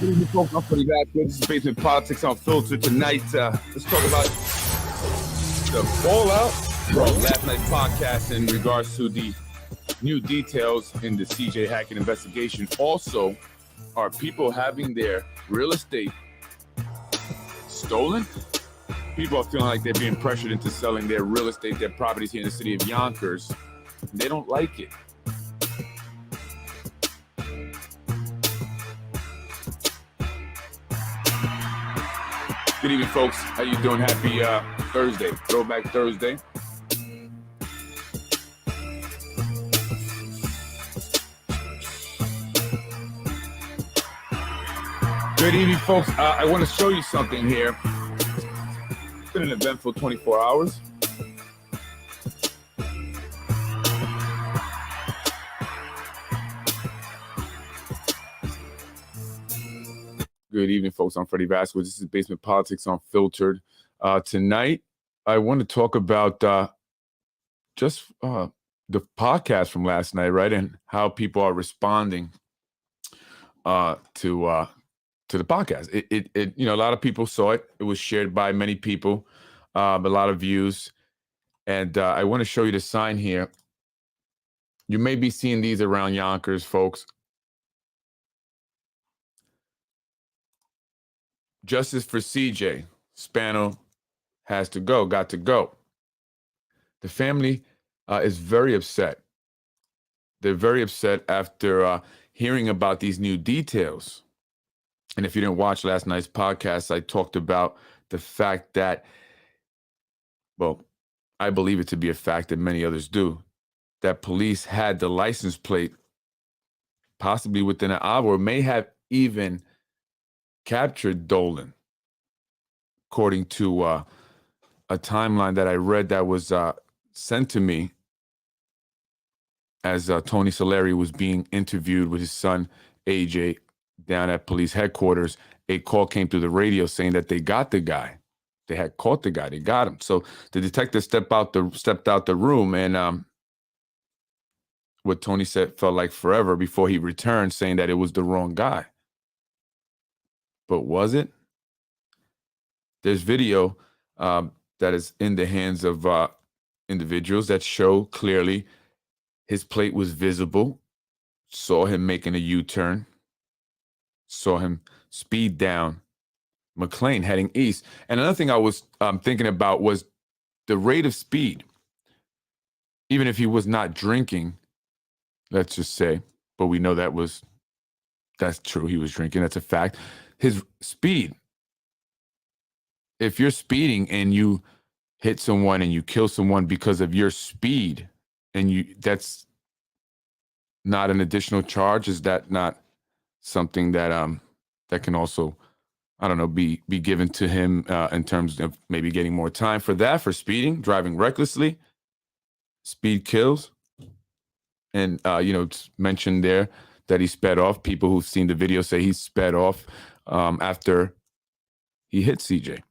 Good evening, folks. I'm Freddy. This is Basement Politics Unfiltered. Tonight, let's talk about the fallout from last night's podcast in regards to the new details in the CJ Hackett investigation. Also, are people having their real estate stolen? People are feeling like they're being pressured into selling their real estate, their properties here in the city of Yonkers. They don't like it. Good evening, folks. How you doing? Happy Thursday, Throwback Thursday. Good evening, folks. I want to show you something here. It's been an eventful 24 hours. Good evening, folks. I'm Freddy Vazquez. This is Basement Politics Unfiltered. Tonight, I want to talk about just the podcast from last night, right, and how people are responding to the podcast. It a lot of people saw it. It was shared by many people, a lot of views, and I want to show you the sign here. You may be seeing these around Yonkers, folks. Justice for CJ. Spano has to go, got to go. The family is very upset. They're very upset after hearing about these new details. And if you didn't watch last night's podcast, I talked about the fact that, well, I believe it to be a fact that many others do, that police had the license plate possibly within an hour, or may have even captured Dolan, according to a timeline that I read that was sent to me as Tony Solari was being interviewed with his son, AJ, down at police headquarters. A call came through the radio saying that they got the guy. They had caught the guy. They got him. So the detective stepped out the room, and what Tony said felt like forever before he returned, saying that it was the wrong guy. But was it? There's video that is in the hands of individuals that show clearly his plate was visible, saw him making a U-turn, saw him speed down McLean heading east. And another thing I was thinking about was the rate of speed. Even if he was not drinking, let's just say, but we know that's true. He was drinking. That's a fact. His speed. If you're speeding and you hit someone and you kill someone because of your speed, and that's not an additional charge, is that not something that that can also, I don't know, be given to him in terms of maybe getting more time for that, for speeding, driving recklessly? Speed kills. And it's mentioned there that he sped off. People who've seen the video say he sped off after he hit CJ.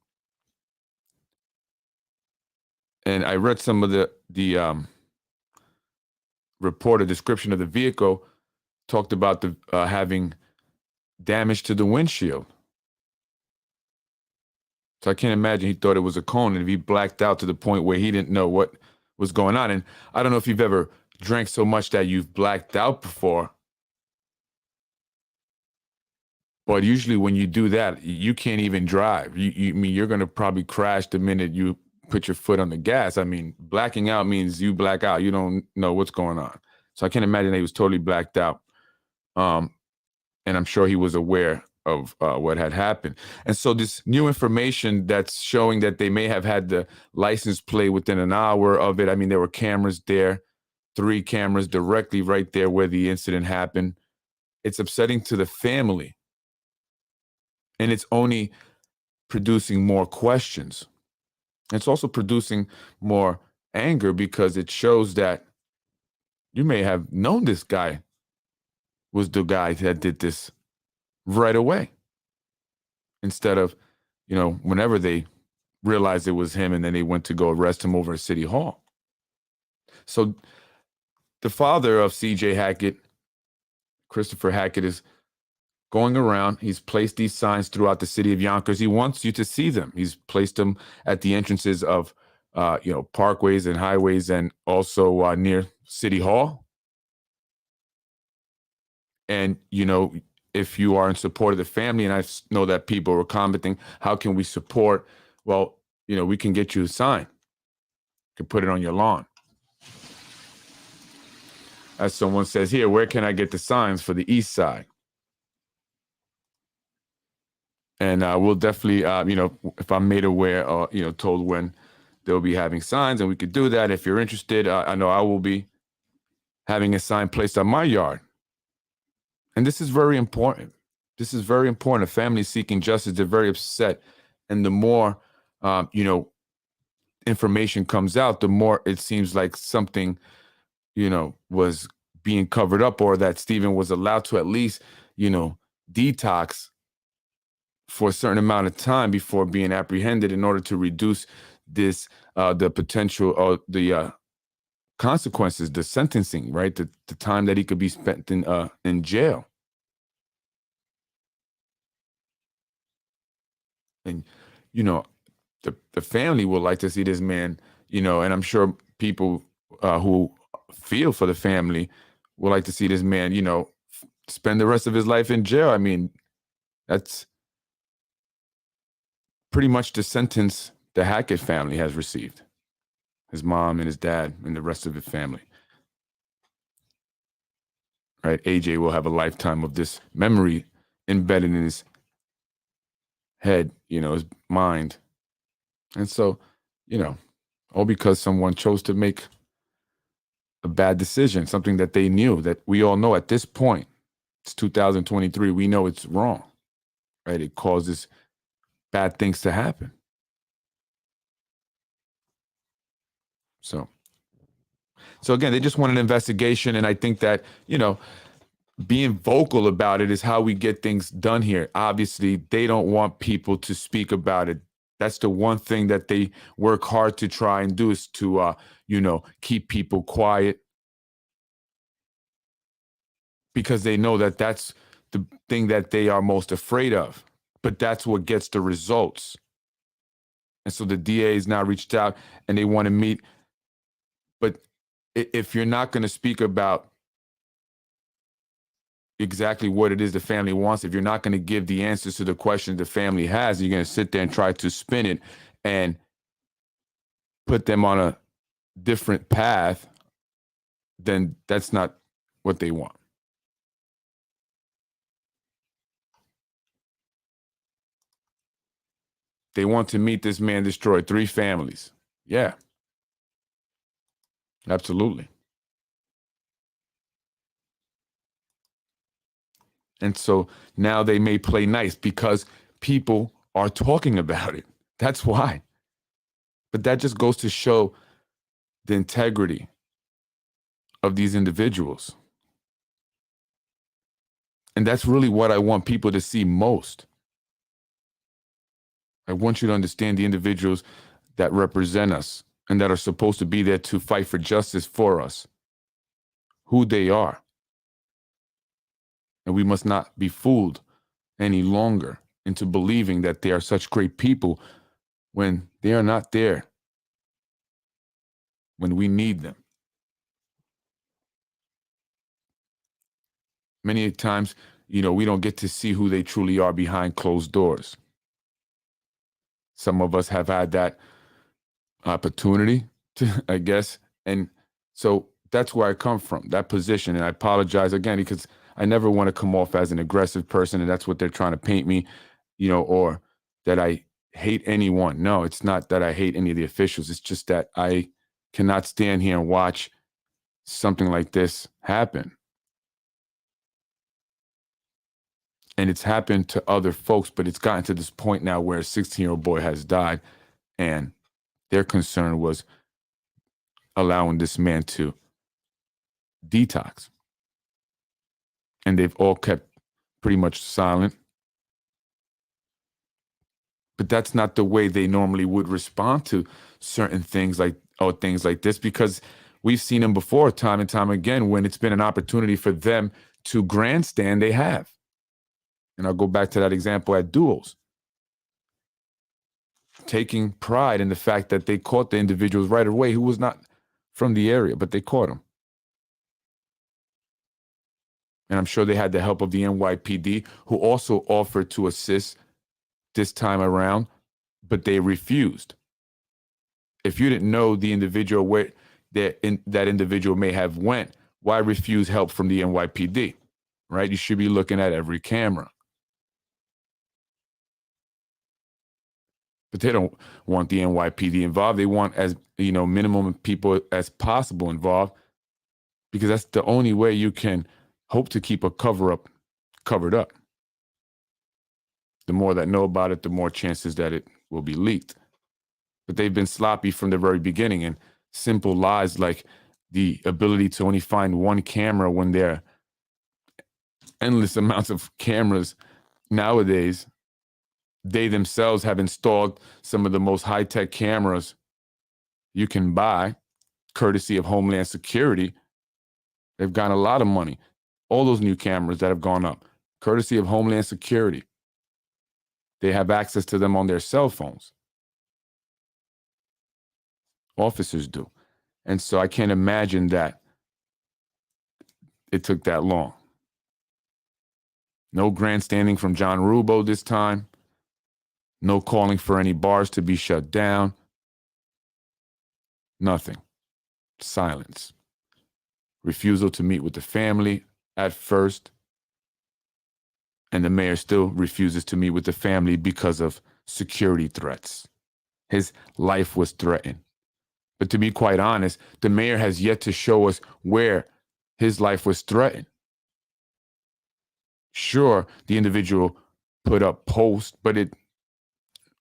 And I read some of the report, a description of the vehicle, talked about the having damage to the windshield. So I can't imagine he thought it was a cone, and if he blacked out to the point where he didn't know what was going on. And I don't know if you've ever drank so much that you've blacked out before. But usually when you do that, you can't even drive. You're going to probably crash the minute you put your foot on the gas. I mean, blacking out means you black out. You don't know what's going on. So I can't imagine that he was totally blacked out. And I'm sure he was aware of what had happened. And so this new information that's showing that they may have had the license plate within an hour of it. I mean, there were cameras there, 3 cameras directly right there where the incident happened. It's upsetting to the family. And it's only producing more questions. It's also producing more anger because it shows that you may have known this guy was the guy that did this right away. Instead of, whenever they realized it was him and then they went to go arrest him over at City Hall. So the father of CJ Hackett, Christopher Hackett, is going around. He's placed these signs throughout the city of Yonkers. He wants you to see them. He's placed them at the entrances of, parkways and highways, and also near City Hall. And, if you are in support of the family, and I know that people are commenting, how can we support? Well, we can get you a sign. You can put it on your lawn. As someone says here, where can I get the signs for the east side? And we'll definitely, if I'm made aware or, told when they'll be having signs, and we could do that. If you're interested, I know I will be having a sign placed on my yard. And this is very important. This is very important. A family seeking justice, they're very upset. And the more, information comes out, the more it seems like something, was being covered up, or that Stephen was allowed to at least, detox for a certain amount of time before being apprehended, in order to reduce this, the potential or the consequences, the sentencing, right? The time that he could be spent in jail. And, the family would like to see this man, and I'm sure people who feel for the family would like to see this man, spend the rest of his life in jail. I mean, that's pretty much the sentence the Hackett family has received. His mom and his dad and the rest of his family. Right? AJ will have a lifetime of this memory embedded in his head, his mind. And so, all because someone chose to make a bad decision, something that they knew, that we all know at this point, it's 2023, we know it's wrong, right? It causes bad things to happen. So again, they just want an investigation. And I think that, being vocal about it is how we get things done here. Obviously, they don't want people to speak about it. That's the one thing that they work hard to try and do, is to, keep people quiet, because they know that that's the thing that they are most afraid of. But that's what gets the results. And so the DA has now reached out and they want to meet. But if you're not going to speak about exactly what it is the family wants, if you're not going to give the answers to the questions the family has, you're going to sit there and try to spin it and put them on a different path, then that's not what they want. They want to meet this man destroyed 3 families. Yeah. Absolutely. And so now they may play nice because people are talking about it. That's why. But that just goes to show the integrity of these individuals. And that's really what I want people to see most. I want you to understand the individuals that represent us and that are supposed to be there to fight for justice for us, who they are. And we must not be fooled any longer into believing that they are such great people when they are not there, when we need them. Many times, we don't get to see who they truly are behind closed doors. Some of us have had that opportunity to, I guess. And so that's where I come from, that position. And I apologize again, because I never want to come off as an aggressive person, and that's what they're trying to paint me, or that I hate anyone. No, it's not that I hate any of the officials. It's just that I cannot stand here and watch something like this happen. And it's happened to other folks, but it's gotten to this point now where a 16-year-old boy has died, and their concern was allowing this man to detox. And they've all kept pretty much silent. But that's not the way they normally would respond to certain things like this, because we've seen them before time and time again. When it's been an opportunity for them to grandstand, they have. And I'll go back to that example at Duos. Taking pride in the fact that they caught the individuals right away who was not from the area, but they caught him. And I'm sure they had the help of the NYPD, who also offered to assist this time around, but they refused. If you didn't know the individual where that individual may have went, why refuse help from the NYPD, right? You should be looking at every camera. But they don't want the NYPD involved. They want as minimum people as possible involved, because that's the only way you can hope to keep a covered up. The more that know about it, the more chances that it will be leaked. But they've been sloppy from the very beginning, and simple lies like the ability to only find one camera when there are endless amounts of cameras nowadays. They themselves have installed some of the most high-tech cameras you can buy, courtesy of Homeland Security. They've gotten a lot of money. All those new cameras that have gone up, courtesy of Homeland Security. They have access to them on their cell phones. Officers do. And so I can't imagine that it took that long. No grandstanding from John Rubo this time. No calling for any bars to be shut down. Nothing. Silence. Refusal to meet with the family at first. And the mayor still refuses to meet with the family because of security threats. His life was threatened. But to be quite honest, the mayor has yet to show us where his life was threatened. Sure, the individual put up posts, but it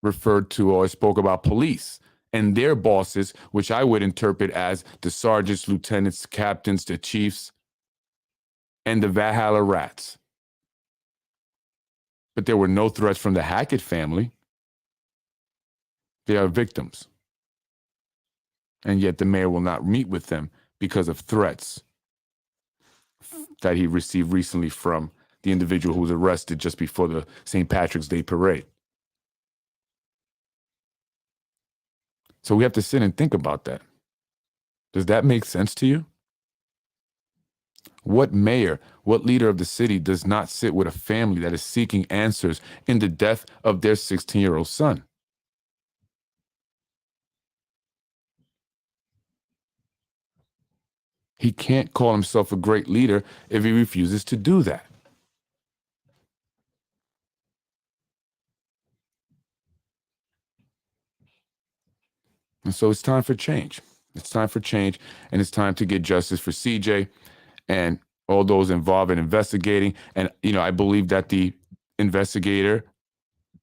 referred to or spoke about police and their bosses, which I would interpret as the sergeants, lieutenants, captains, the chiefs, and the Valhalla rats. But there were no threats from the Hackett family. They are victims. And yet the mayor will not meet with them because of threats that he received recently from the individual who was arrested just before the St. Patrick's Day parade. So we have to sit and think about that. Does that make sense to you? What mayor, what leader of the city does not sit with a family that is seeking answers in the death of their 16-year-old son? He can't call himself a great leader if he refuses to do that. And so it's time for change. It's time for change, and it's time to get justice for CJ and all those involved in investigating. And, I believe that the investigator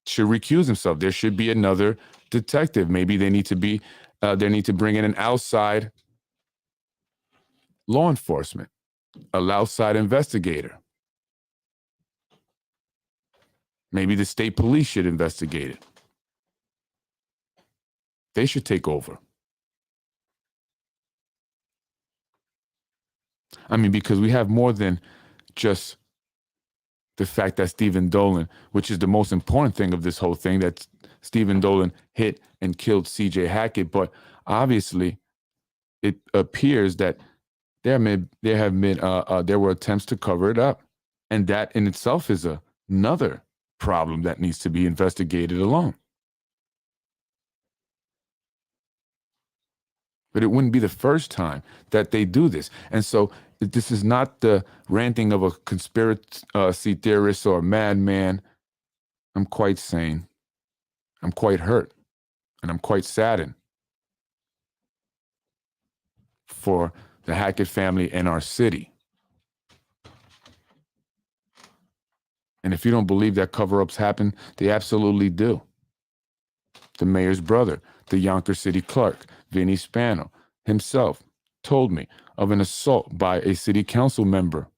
should recuse himself. There should be another detective. Maybe they need to bring in an outside law enforcement, an outside investigator. Maybe the state police should investigate it. They should take over. I mean, because we have more than just the fact that Stephen Dolan, which is the most important thing of this whole thing, that Stephen Dolan hit and killed CJ Hackett. But obviously, it appears that there were attempts to cover it up. And that in itself is another problem that needs to be investigated alone. But it wouldn't be the first time that they do this. And so this is not the ranting of a conspiracy theorist or a madman. I'm quite sane. I'm quite hurt. And I'm quite saddened for the Hackett family and our city. And if you don't believe that cover-ups happen, they absolutely do. The mayor's brother, the Yonkers city clerk, Vinny Spano, himself told me of an assault by a city council member.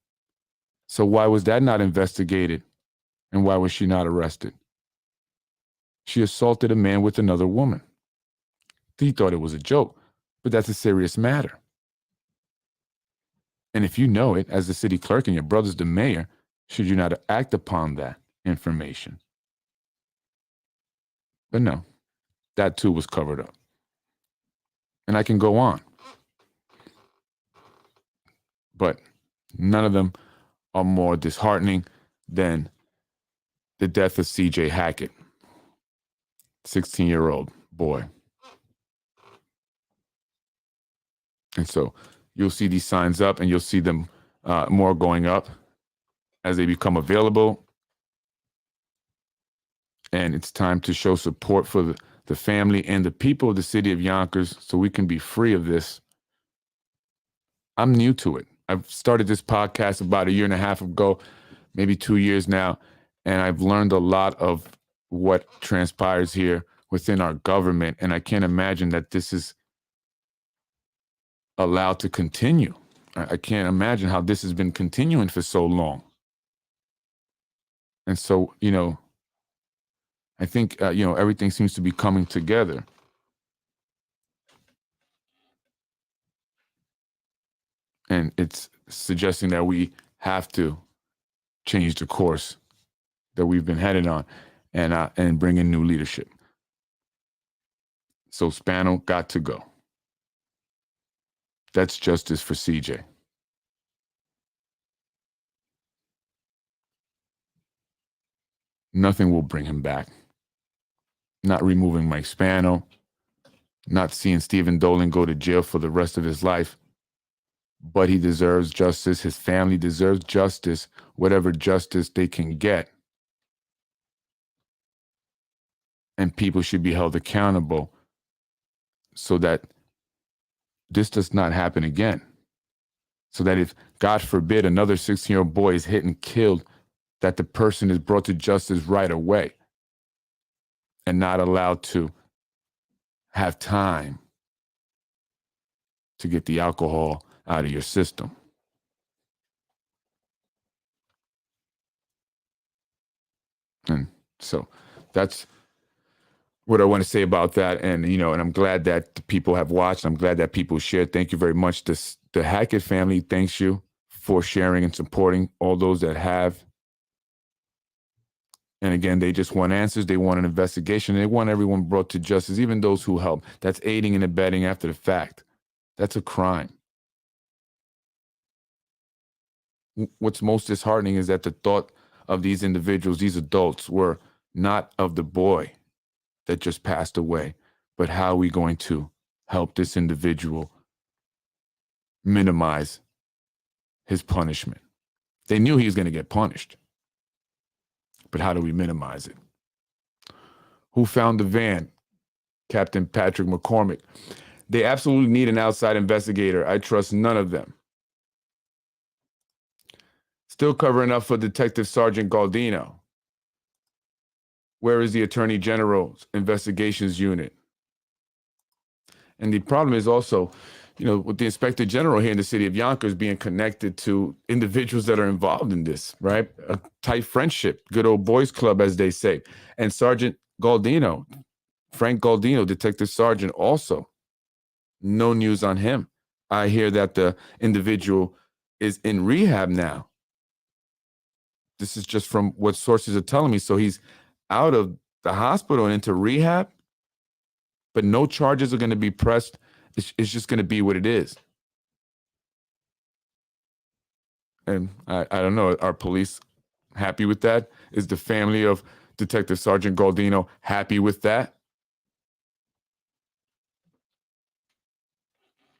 So why was that not investigated? And why was she not arrested? She assaulted a man with another woman. He thought it was a joke, but that's a serious matter. And if you know it as the city clerk and your brother's the mayor, should you not act upon that? information. But no, that too was covered up. And I can go on. But none of them are more disheartening than the death of C.J. Hackett, 16-year-old boy. And so you'll see these signs up, and you'll see them more going up as they become available. And it's time to show support for the family and the people of the city of Yonkers so we can be free of this. I'm new to it. I've started this podcast about 1.5 years ago, maybe 2 years now, and I've learned a lot of what transpires here within our government, and I can't imagine that this is allowed to continue. I can't imagine how this has been continuing for so long. And so, I think, everything seems to be coming together. And it's suggesting that we have to change the course that we've been headed on and bring in new leadership. So Spano got to go. That's justice for CJ. Nothing will bring him back. Not removing Mike Spano, not seeing Stephen Dolan go to jail for the rest of his life. But he deserves justice. His family deserves justice, whatever justice they can get. And people should be held accountable so that this does not happen again. So that if, God forbid, another 16-year-old boy is hit and killed, that the person is brought to justice right away and not allowed to have time to get the alcohol out of your system. And so that's what I want to say about that. And, and I'm glad that the people have watched. I'm glad that people shared. Thank you very much. The Hackett family thanks you for sharing and supporting all those that have. And again, they just want answers. They want an investigation. They want everyone brought to justice, even those who help. That's aiding and abetting after the fact. That's a crime. What's most disheartening is that the thought of these individuals, these adults, were not of the boy that just passed away, but how are we going to help this individual minimize his punishment? They knew he was going to get punished, but how do we minimize it? Who found the van? Captain Patrick McCormick. They absolutely need an outside investigator. I trust none of them. Still covering up for Detective Sergeant Galdino. Where is the Attorney General's investigations unit? And the problem is also, with the Inspector General here in the city of Yonkers being connected to individuals that are involved in this, right? A tight friendship, good old boys club, as they say. And Sergeant Galdino, Frank Galdino, Detective Sergeant, also. No news on him. I hear that the individual is in rehab now. This is just from what sources are telling me. So he's out of the hospital and into rehab, but no charges are going to be pressed. It's just going to be what it is. And I don't know, are police happy with that? Is the family of Detective Sergeant Galdino happy with that?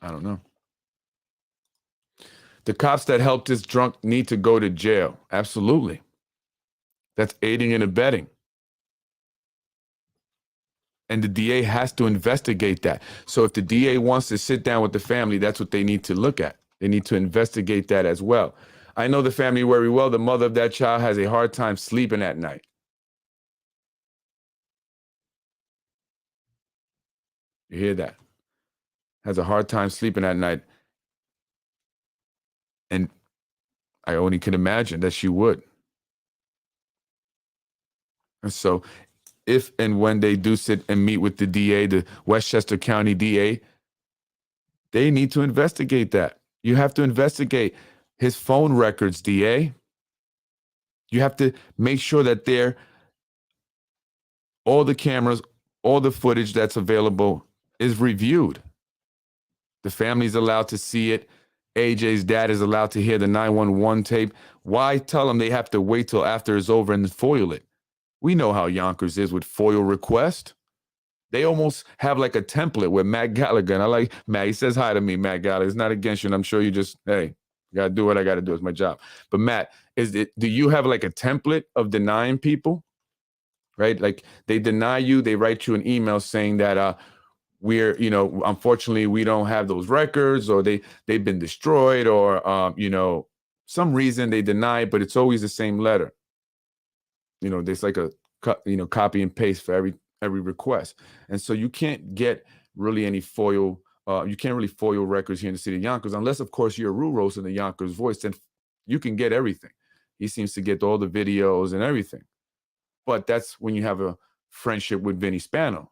I don't know. The cops that helped this drunk need to go to jail. Absolutely. That's aiding and abetting. And the DA has to investigate that. So if the DA wants to sit down with the family, that's what they need to look at. They need to investigate that as well. I know the family very well. The mother of that child has a hard time sleeping at night. You hear that? Has a hard time sleeping at night. And I only can imagine that she would. And so if and when they do sit and meet with the DA, the Westchester County DA, they need to investigate that. You have to investigate his phone records, DA. You have to make sure that all the cameras, all the footage that's available is reviewed. The family's allowed to see it. AJ's dad is allowed to hear the 911 tape. Why tell them they have to wait till after it's over and foil it? We know how Yonkers is with FOIL request. They almost have like a template with Matt Gallagher. And I like Matt. He says hi to me, Matt Gallagher. It's not against you. And I'm sure you just, hey, got to do what I got to do. It's my job. But Matt, do you have like a template of denying people? Right? Like they deny you. They write you an email saying that we're, unfortunately, we don't have those records, or they've been destroyed, or, some reason they deny it, but it's always the same letter. There's like a, copy and paste for every request. And so you can't get really any FOIL. You can't really FOIL records here in the city of Yonkers, unless, of course, you're Ruros in the Yonkers Voice, then you can get everything. He seems to get all the videos and everything. But that's when you have a friendship with Vinny Spano.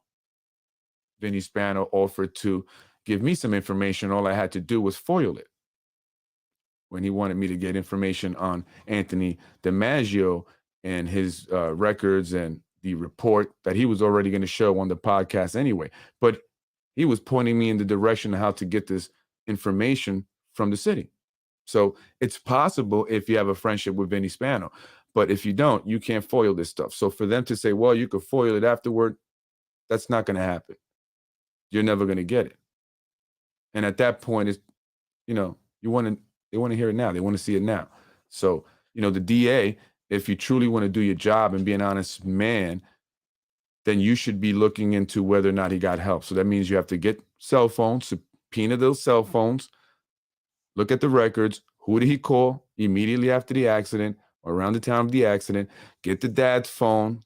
Vinny Spano offered to give me some information. All I had to do was FOIL it. When he wanted me to get information on Anthony DiMaggio and his records and the report that he was already going to show on the podcast anyway. But he was pointing me in the direction of how to get this information from the city. So it's possible if you have a friendship with Vinny Spano. But if you don't, you can't FOIL this stuff. So for them to say, well, you could FOIL it afterward, that's not going to happen. You're never going to get it. And at that point, it's, they want to hear it now. They want to see it now. So, the DA, if you truly want to do your job and be an honest man, then you should be looking into whether or not he got help. So that means you have to get cell phones, subpoena those cell phones, look at the records. Who did he call immediately after the accident or around the time of the accident? Get the dad's phone,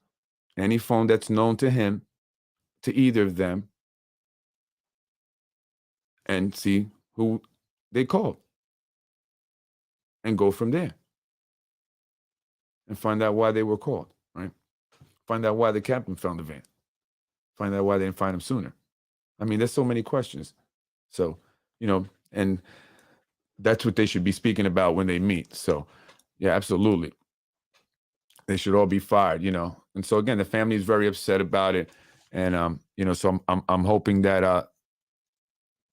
any phone that's known to him, to either of them, and see who they called. And go from there. And find out why they were called, right? Find out why the captain found the van. Find out why they didn't find him sooner. I mean, there's so many questions. So, and that's what they should be speaking about when they meet. So, yeah, absolutely. They should all be fired, And so again, the family is very upset about it. And so I'm hoping that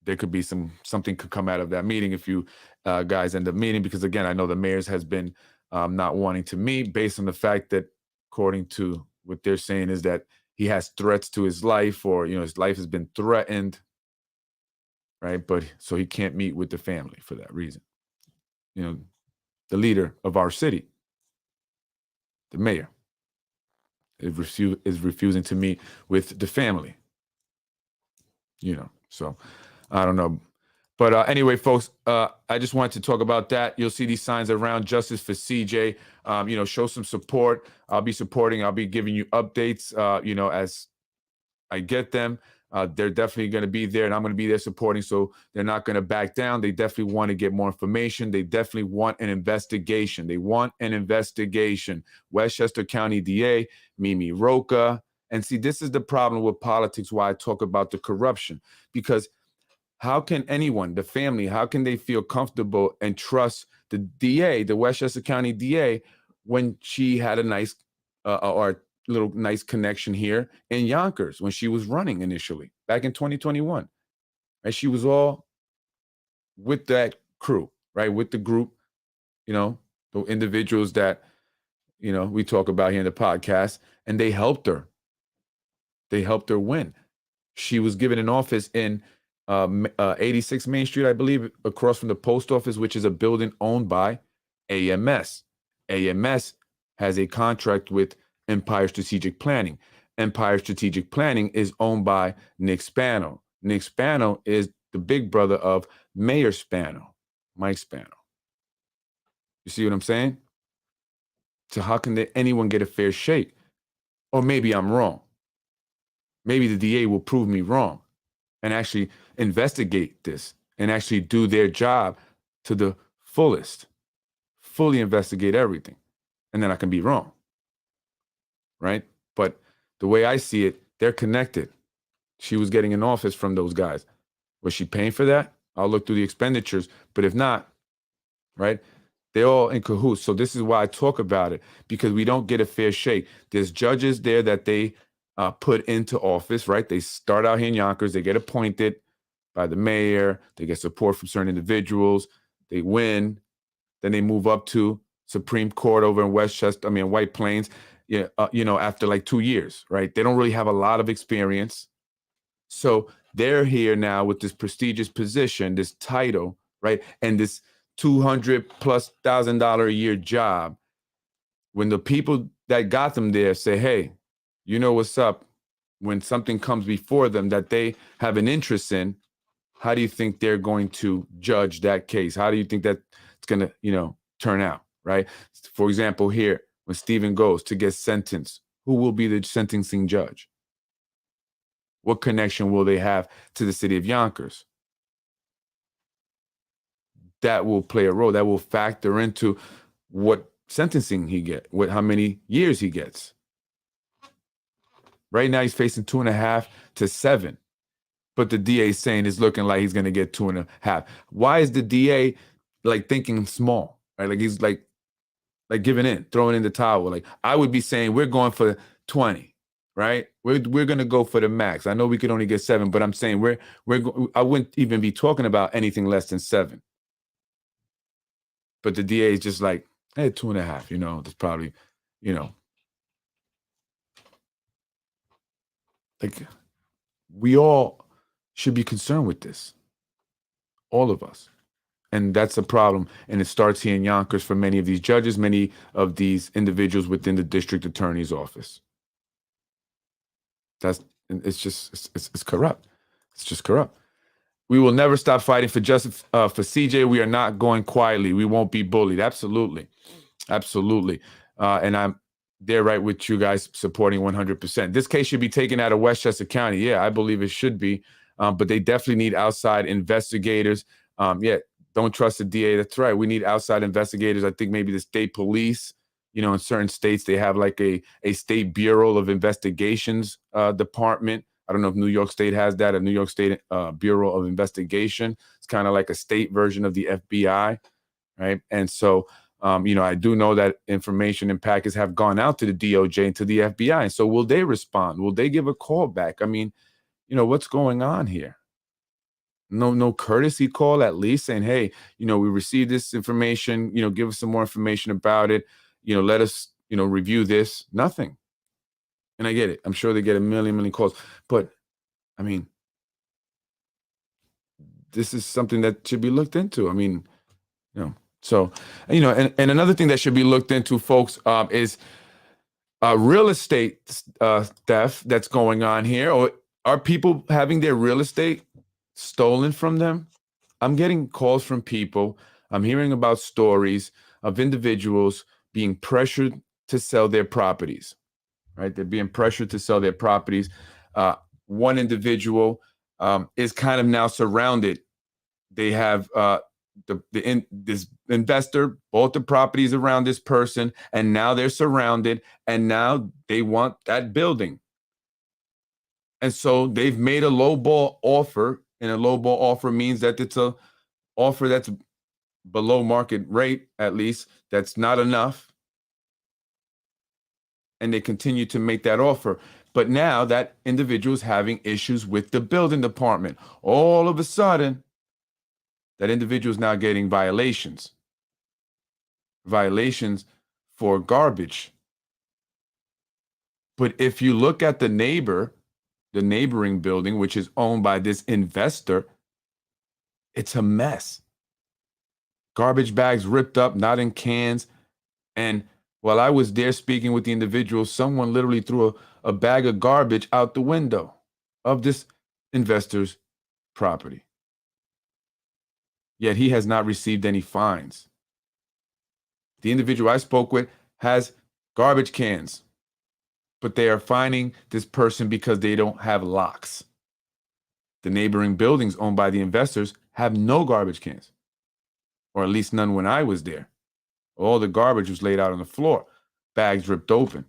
there could be something could come out of that meeting if you guys end up meeting, because again, I know the mayor's has been not wanting to meet based on the fact that, according to what they're saying, is that he has threats to his life, or his life has been threatened, right? But so he can't meet with the family for that reason. The leader of our city, the mayor, is refusing to meet with the family. So I don't know. But anyway, folks, I just wanted to talk about that. You'll see these signs around, Justice for CJ. Show some support. I'll be supporting. I'll be giving you updates, as I get them. They're definitely going to be there, and I'm going to be there supporting. So they're not going to back down. They definitely want to get more information. They definitely want an investigation. They want an investigation. Westchester County DA, Mimi Roca. And see, this is the problem with politics, why I talk about the corruption. Because how can anyone, the family, how can they feel comfortable and trust the DA, the Westchester County DA, when she had a nice or little nice connection here in Yonkers when she was running initially back in 2021? And she was all with that crew, right? With the group, the individuals that, we talk about here in the podcast, and they helped her. They helped her win. She was given an office in 86 Main Street, I believe, across from the post office, which is a building owned by AMS. AMS has a contract with Empire Strategic Planning. Empire Strategic Planning is owned by Nick Spano. Nick Spano is the big brother of Mayor Spano, Mike Spano. You see what I'm saying? So how can anyone get a fair shake? Or maybe I'm wrong. Maybe the DA will prove me wrong and actually investigate this and actually do their job to the fullest, fully investigate everything. And then I can be wrong, right? But the way I see it, they're connected. She was getting an office from those guys. Was she paying for that? I'll look through the expenditures, but if not, right? They're all in cahoots. So this is why I talk about it, because we don't get a fair shake. There's judges there that they put into office, right? They start out here in Yonkers. They get appointed by the mayor. They get support from certain individuals. They win. Then they move up to Supreme Court over in White Plains, yeah, after like 2 years, right? They don't really have a lot of experience. So they're here now with this prestigious position, this title, right? And this $200,000+ a year job. When the people that got them there say, hey, you know what's up? When something comes before them that they have an interest in, how do you think they're going to judge that case? How do you think that it's going to, turn out, right? For example, here, when Stephen goes to get sentenced, who will be the sentencing judge? What connection will they have to the city of Yonkers? That will play a role. That will factor into what sentencing he gets, how many years he gets. Right now, he's facing 2.5 to 7. But the DA is saying it's looking like he's going to get 2.5. Why is the DA like thinking small, right? Like he's like giving in, throwing in the towel. Like I would be saying we're going for 20, right? We're going to go for the max. I know we could only get 7, but I'm saying I wouldn't even be talking about anything less than 7. But the DA is just like, hey, 2.5. It's probably, like we all should be concerned with this. All of us. And that's a problem. And it starts here in Yonkers for many of these judges, many of these individuals within the district attorney's office. It's corrupt. It's just corrupt. We will never stop fighting for justice for CJ. We are not going quietly. We won't be bullied. Absolutely. Absolutely. And I'm there right with you guys supporting 100%. This case should be taken out of Westchester County. Yeah, I believe it should be. But they definitely need outside investigators. Don't trust the DA. That's right. We need outside investigators. I think maybe the state police, in certain states, they have like a state bureau of investigations department. I don't know if New York State has that, a New York State Bureau of Investigation. It's kind of like a state version of the FBI, right? And so, I do know that information and packets have gone out to the DOJ and to the FBI. And so will they respond? Will they give a call back? I mean, what's going on here? No courtesy call at least saying, hey, we received this information, give us some more information about it. Let us, review this. Nothing. And I get it. I'm sure they get a million calls. But, I mean, this is something that should be looked into. I mean, so, and another thing that should be looked into, folks, is real estate theft that's going on here. Or are people having their real estate stolen from them? I'm getting calls from people. I'm hearing about stories of individuals being pressured to sell their properties, right? They're being pressured to sell their properties. One individual is kind of now surrounded. They have this investor bought the properties around this person, and now they're surrounded, and now they want that building. And so they've made a lowball offer, and a lowball offer means that it's a offer that's below market rate, at least. That's not enough. And they continue to make that offer. But now that individual is having issues with the building department. All of a sudden, that individual is now getting violations for garbage. But if you look at the neighboring building, which is owned by this investor, it's a mess. Garbage bags ripped up, not in cans. And while I was there speaking with the individual, someone literally threw a bag of garbage out the window of this investor's property. Yet he has not received any fines. The individual I spoke with has garbage cans, but they are fining this person because they don't have locks. The neighboring buildings owned by the investors have no garbage cans, or at least none when I was there. All the garbage was laid out on the floor, bags ripped open.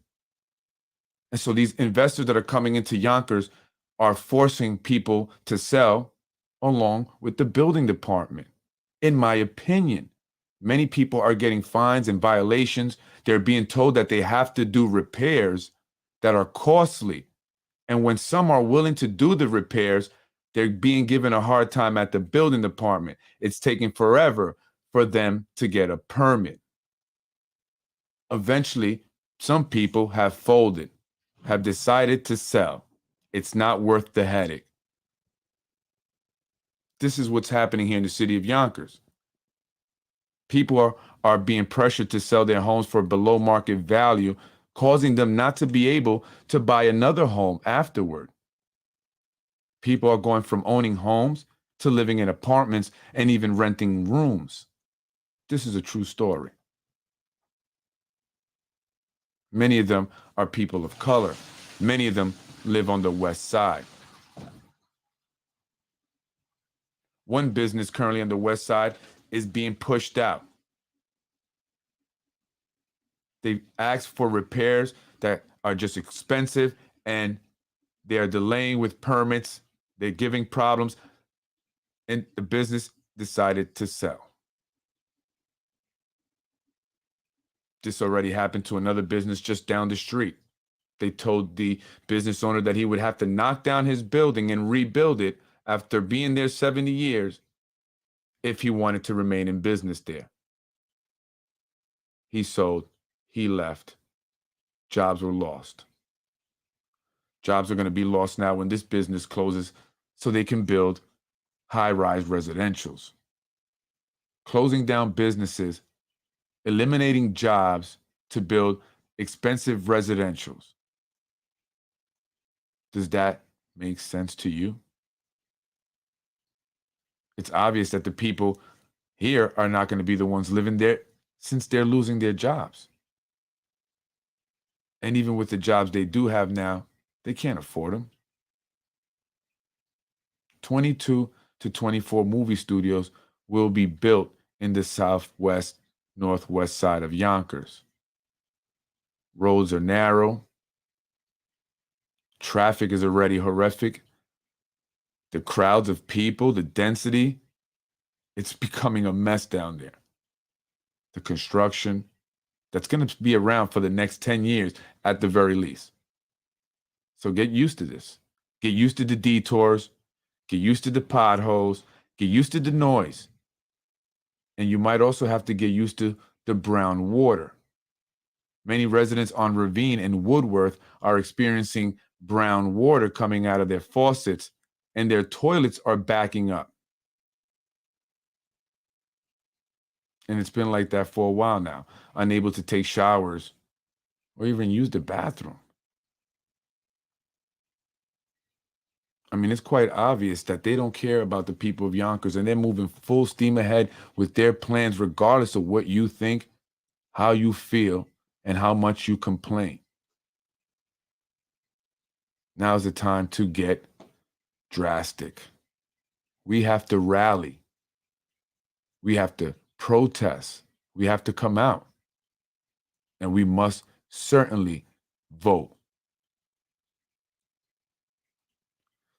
And so these investors that are coming into Yonkers are forcing people to sell along with the building department. In my opinion, Many people are getting fines and violations. They're being told that they have to do repairs that are costly. And when some are willing to do the repairs, they're being given a hard time at the building department. It's taking forever for them to get a permit. Eventually, some people have folded, have decided to sell. It's not worth the headache. This is what's happening here in the city of Yonkers. People are being pressured to sell their homes for below market value, causing them not to be able to buy another home afterward. People are going from owning homes to living in apartments and even renting rooms. This is a true story. Many of them are people of color. Many of them live on the West Side. One business currently on the West Side is being pushed out. They asked for repairs that are just expensive, and they're delaying with permits. They're giving problems, and the business decided to sell. This already happened to another business just down the street. They told the business owner that he would have to knock down his building and rebuild it after being there 70 years if he wanted to remain in business there. He sold, he left. Jobs were lost. Jobs are going to be lost now when this business closes so they can build high-rise residentials. Closing down businesses, eliminating jobs to build expensive residentials. Does that make sense to you? It's obvious that the people here are not going to be the ones living there since they're losing their jobs. And even with the jobs they do have now, they can't afford them. 22 to 24 movie studios will be built in the southwest, northwest side of Yonkers. Roads are narrow. Traffic is already horrific. The crowds of people, the density, it's becoming a mess down there. The construction, that's going to be around for the next 10 years at the very least. So get used to this. Get used to the detours. Get used to the potholes. Get used to the noise. And you might also have to get used to the brown water. Many residents on Ravine and Woodworth are experiencing brown water coming out of their faucets, and their toilets are backing up. And it's been like that for a while now, unable to take showers or even use the bathroom. I mean, it's quite obvious that they don't care about the people of Yonkers, and they're moving full steam ahead with their plans, regardless of what you think, how you feel, and how much you complain. Now's the time to get drastic. We have to rally. We have to protest. We have to come out. And we must certainly vote.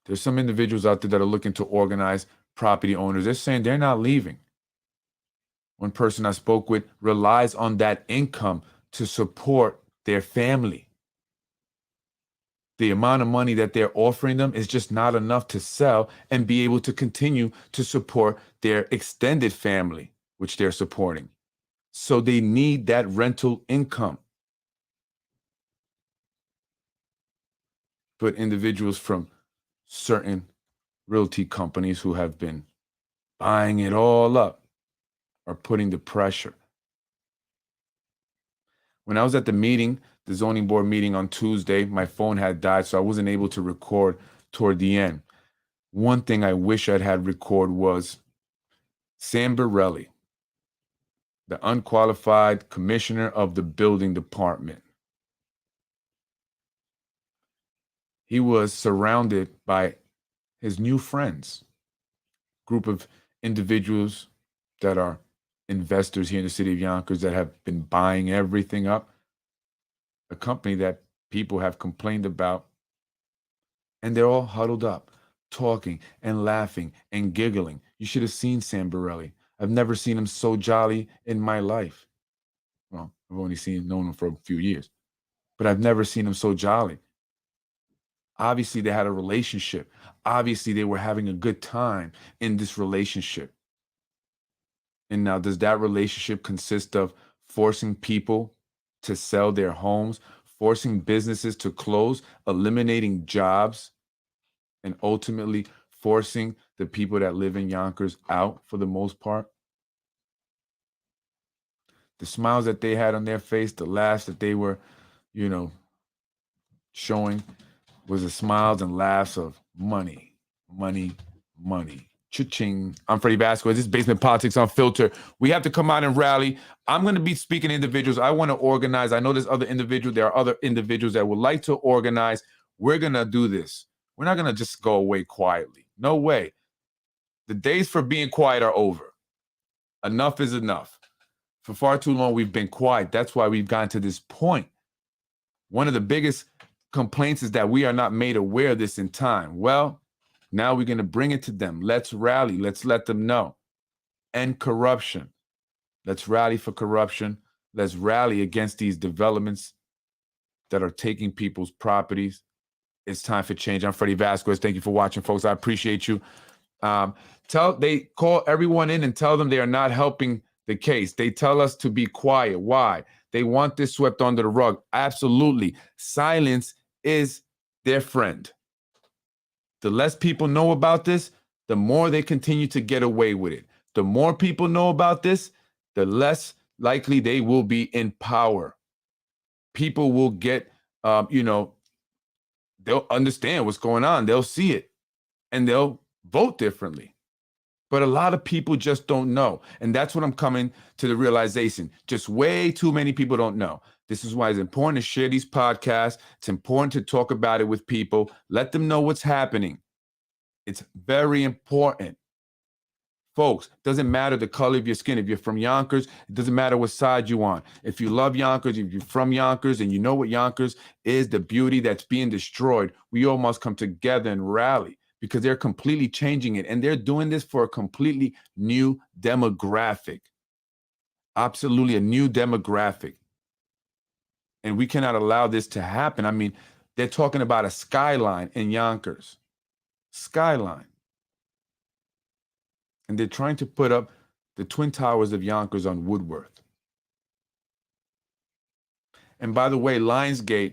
There's some individuals out there that are looking to organize property owners. They're saying they're not leaving. One person I spoke with relies on that income to support their family. The amount of money that they're offering them is just not enough to sell and be able to continue to support their extended family, which they're supporting. So they need that rental income. But individuals from certain realty companies who have been buying it all up are putting the pressure. When I was at the meeting, the zoning board meeting on Tuesday, my phone had died, so I wasn't able to record toward the end. One thing I wish I'd had record was Sam Borelli, the unqualified commissioner of the building department. He was surrounded by his new friends, group of individuals that are investors here in the city of Yonkers that have been buying everything up, a company that people have complained about, and they're all huddled up, talking and laughing and giggling. You should have seen Sam Borelli. I've never seen him so jolly in my life. Well, I've only known him for a few years, but I've never seen him so jolly. Obviously, they had a relationship. Obviously, they were having a good time in this relationship. And now, does that relationship consist of forcing people to sell their homes, forcing businesses to close, eliminating jobs, and ultimately forcing the people that live in Yonkers out for the most part? The smiles that they had on their face, the laughs that they were, showing was the smiles and laughs of money, money, money. Cha-ching. I'm Freddy Vazquez. This is Basement Politics Unfiltered. We have to come out and rally. I'm going to be speaking to individuals. I want to organize. I know there are other individuals that would like to organize. We're going to do this. We're not going to just go away quietly. No way. The days for being quiet are over. Enough is enough. For far too long, we've been quiet. That's why we've gotten to this point. One of the biggest complaints is that we are not made aware of this in time. Well, now we're going to bring it to them. Let's rally. Let's let them know. End corruption. Let's rally for corruption. Let's rally against these developments that are taking people's properties. It's time for change. I'm Freddy Vazquez. Thank you for watching, folks. I appreciate you. They call everyone in and tell them they are not helping the case. They tell us to be quiet. Why? They want this swept under the rug. Absolutely. Silence is their friend. The less people know about this, the more they continue to get away with it. The more people know about this, the less likely they will be in power. People will get, they'll understand what's going on. They'll see it and they'll vote differently. But a lot of people just don't know. And that's what I'm coming to the realization. Just way too many people don't know. This is why it's important to share these podcasts. It's important to talk about it with people. Let them know what's happening. It's very important. Folks, doesn't matter the color of your skin. If you're from Yonkers, it doesn't matter what side you're on. If you love Yonkers, if you're from Yonkers and you know what Yonkers is, the beauty that's being destroyed, we all must come together and rally because they're completely changing it. And they're doing this for a completely new demographic. Absolutely a new demographic. And we cannot allow this to happen. I mean, they're talking about a skyline in Yonkers. Skyline. And they're trying to put up the Twin Towers of Yonkers on Woodworth. And by the way, Lionsgate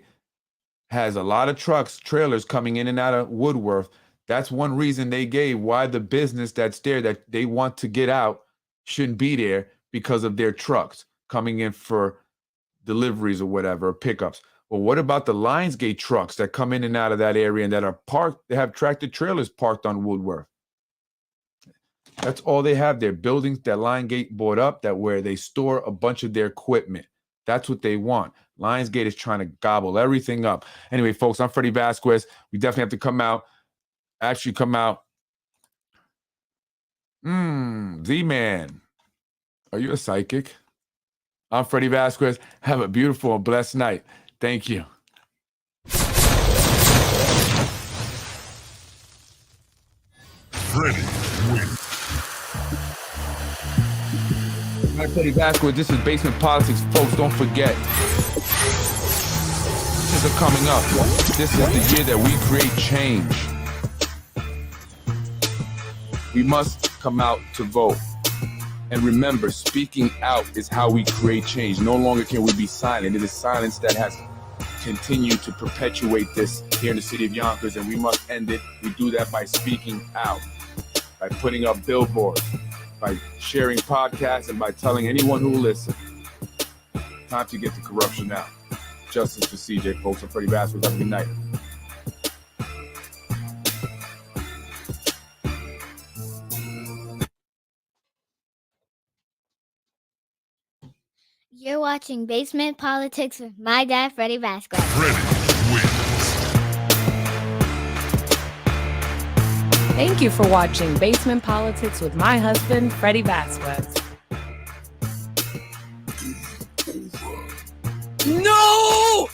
has a lot of trucks, trailers coming in and out of Woodworth. That's one reason they gave why the business that's there that they want to get out shouldn't be there, because of their trucks coming in for deliveries or whatever, or pickups. Well, what about the Lionsgate trucks that come in and out of that area and that are parked? They have tractor trailers parked on Woodworth. That's all they have. Their buildings that Lionsgate bought up, that where they store a bunch of their equipment. That's what they want. Lionsgate is trying to gobble everything up. Anyway, folks, I'm Freddy Vazquez. We definitely have to come out. Actually come out. Z-Man, are you a psychic? I'm Freddy Vazquez. Have a beautiful and blessed night. Thank you. Freddy wins. I'm Freddy Vazquez. This is Basement Politics, folks. Don't forget. This is coming up. This is the year that we create change. We must come out to vote. And remember, speaking out is how we create change. No longer can we be silent. It is silence that has continued to perpetuate this here in the city of Yonkers, and we must end it. We do that by speaking out, by putting up billboards, by sharing podcasts, and by telling anyone who will listen. Time to get the corruption out. Justice for CJ, folks. I'm Freddy Vazquez. Have a good night. You're watching Basement Politics with my dad, Freddy Vazquez. Freddy wins. Thank you for watching Basement Politics with my husband, Freddy Vazquez. No!